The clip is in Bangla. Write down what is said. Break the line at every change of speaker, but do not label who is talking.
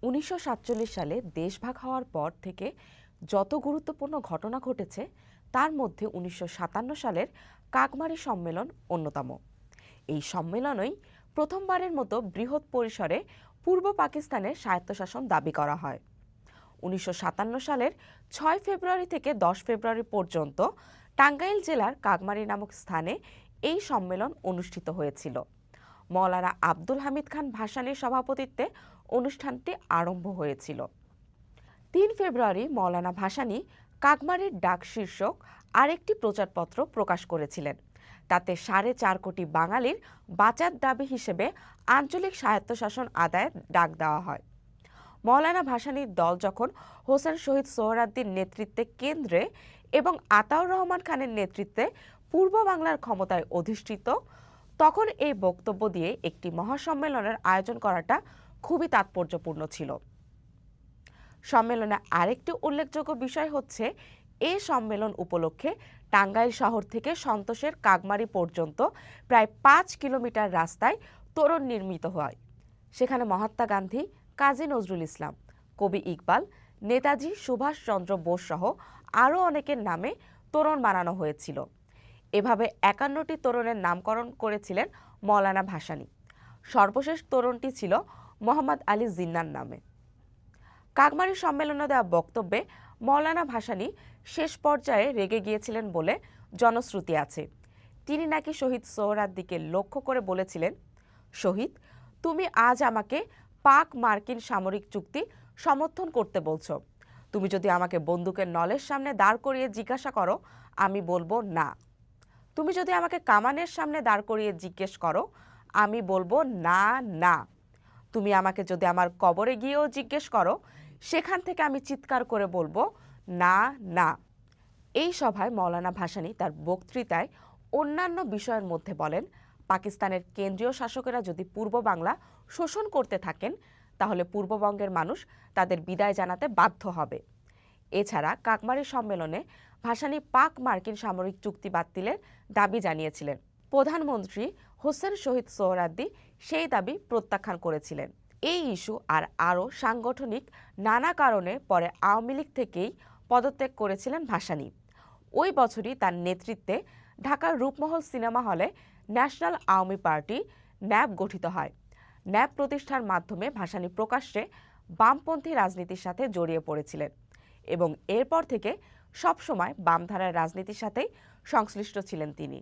১৯৪৭ সালে দেশভাগ হওয়ার পর থেকে যত গুরুত্বপূর্ণ ঘটনা ঘটেছে তার মধ্যে ১৯৫৭ সালের কাকমারি সম্মেলন অন্যতম। এই সম্মেলনেই প্রথমবারের মতো বৃহৎ পরিসরে পূর্ব পাকিস্তানের স্বায়ত্তশাসন দাবি করা হয়। ১৯৫৭ সালের ৬ ফেব্রুয়ারি থেকে ১০ ফেব্রুয়ারি পর্যন্ত টাঙ্গাইল জেলার কাকমারি নামক স্থানে এই সম্মেলন অনুষ্ঠিত হয়েছিল। মওলানা আব্দুল হামিদ খান ভাসানীর সভাপতিত্বে অনুষ্ঠানটি আরম্ভ হয়েছিল। ৩ ফেব্রুয়ারি মওলানা ভাসানী কাকমারির ডাক শীর্ষক আরেকটি প্রচারপত্র প্রকাশ করেছিলেন। তাতে ৪.৫ কোটি বাঙালির বাঁচার দাবি হিসেবে আঞ্চলিক স্বায়ত্তশাসন আদায়ের ডাক দেওয়া হয়। মওলানা ভাসানীর দল যখন হোসেন শহীদ সোহরাওয়ার্দীর নেতৃত্বে কেন্দ্রে এবং আতাউর রহমান খানের নেতৃত্বে পূর্ব বাংলার ক্ষমতায় অধিষ্ঠিত, তখন এই বক্তব্য দিয়ে একটি মহাসম্মেলনের আয়োজন করাটা খুবই তাৎপর্যপূর্ণ ছিল। সম্মেলনে আরেকটি উল্লেখযোগ্য বিষয় হচ্ছে, এই সম্মেলন উপলক্ষে টাঙ্গাইল শহর থেকে সন্তোষের কাকমারি পর্যন্ত প্রায় ৫ কিলোমিটার রাস্তায় তোরণ নির্মিত হয়। সেখানে মহাত্মা গান্ধী, কাজী নজরুল ইসলাম, কবি ইকবাল, নেতাজি সুভাষচন্দ্র বোস সহ আরও অনেকের নামে তোরণ বানানো হয়েছিল। এভাবে ৫১টি তোরণের নামকরণ করেছিলেন মওলানা ভাসানী। সর্বশেষ তোরণটি ছিল মোহাম্মদ আলী জিন্নার নামে। কাকমারি সম্মেলনে দেওয়া বক্তব্যে মওলানা ভাসানী শেষ পর্যায়ে রেগে গিয়েছিলেন বলে জনশ্রুতি আছে। তিনি নাকি শহীদ সোহরাওয়ার্দীকে লক্ষ্য করে বলেছিলেন, শহীদ, তুমি আজ আমাকে পাক মার্কিন সামরিক চুক্তি সমর্থন করতে বলছো। তুমি যদি আমাকে বন্দুকের নলের সামনে দাঁড় করিয়ে জিজ্ঞাসা করো, আমি বলবো না। তুমি যদি আমাকে কামানের সামনে দাঁড় করিয়ে জিজ্ঞেস করো, আমি বলবো না না। তুমি আমাকে যদি আমার কবরে গিয়েও জিজ্ঞেস করো, সেখান থেকে আমি চিৎকার করে বলবো না না। এই সভায় মওলানা ভাসানী তার বক্তৃতায় অন্যান্য বিষয়ের মধ্যে বলেন, পাকিস্তানের কেন্দ্রীয় শাসকেরা যদি পূর্ব বাংলা শোষণ করতে থাকেন, তাহলে পূর্ববঙ্গের মানুষ তাদের বিদায় জানাতে বাধ্য হবে। এছাড়া কাকমারি সম্মেলনে ভাসানী পাক মার্কিন সামরিক চুক্তি বাতিলের দাবি জানিয়েছিলেন। প্রধানমন্ত্রী হোসেন শহীদ সোহরাওয়ার্দী সেই দাবি প্রত্যাখ্যান করেছিলেন। এই ইস্যু আর আরও সাংগঠনিক নানা কারণে পরে আওয়ামী লীগ থেকেই পদত্যাগ করেছিলেন ভাসানী। ওই বছরই তার নেতৃত্বে ঢাকার রূপমহল সিনেমা হলে ন্যাশনাল আওয়ামী পার্টি ন্যাপ গঠিত হয়। ন্যাপ প্রতিষ্ঠার মাধ্যমে ভাসানী প্রকাশ্যে বামপন্থী রাজনীতির সাথে জড়িয়ে পড়েছিলেন এবং এরপর থেকে সবসময় বামধারার রাজনীতির সাথেই সংশ্লিষ্ট ছিলেন তিনি।